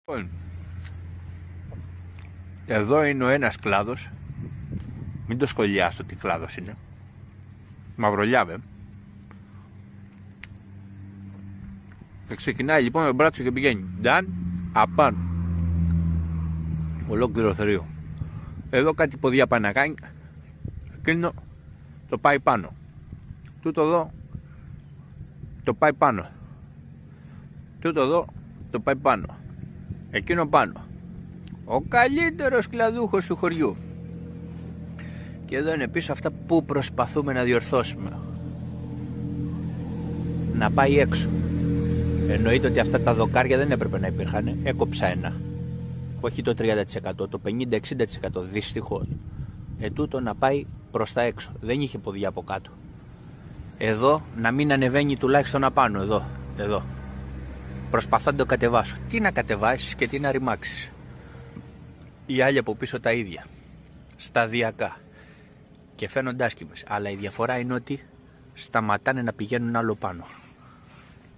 Λοιπόν, εδώ είναι ο ένας κλάδος. Μην το σχολιάσω τι κλάδος είναι. Μαυρολιάβε. Και ξεκινάει λοιπόν με μπράτσο και πηγαίνει νταν απάνω. Ολόκληρο θερίο. Εδώ κάτι ποδιά πάει να κάνει. Εκείνο το πάει πάνω. Τούτο εδώ το πάει πάνω. Τούτο εδώ το πάει πάνω. Εκείνο πάνω. Ο καλύτερος κλαδούχος του χωριού. Και εδώ είναι πίσω αυτά που προσπαθούμε να διορθώσουμε. Να πάει έξω. Εννοείται ότι αυτά τα δοκάρια δεν έπρεπε να υπήρχαν. Έκοψα ένα. Όχι το 30%, το 50-60% δυστυχώς. Τούτο να πάει προς τα έξω. Δεν είχε ποδιά από κάτω. Εδώ να μην ανεβαίνει τουλάχιστον απάνω. Εδώ. Προσπαθώ να το κατεβάσω. Τι να κατεβάσεις και τι να ρημάξεις. Οι άλλοι από πίσω τα ίδια. Σταδιακά. Και φαίνονται άσχημες. Αλλά η διαφορά είναι ότι σταματάνε να πηγαίνουν άλλο πάνω.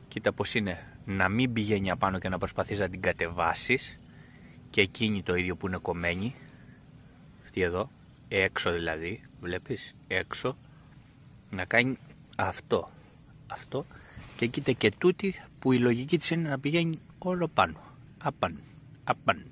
Κοίτα πως είναι να μην πηγαίνει απάνω και να προσπαθείς να την κατεβάσεις. Και εκείνη το ίδιο που είναι κομμένη. Αυτή εδώ. Έξω δηλαδή. Βλέπεις. Έξω. Να κάνει αυτό. Αυτό. Και κοίτα και τούτη που η λογική της είναι να πηγαίνει όλο πάνω. Απαν.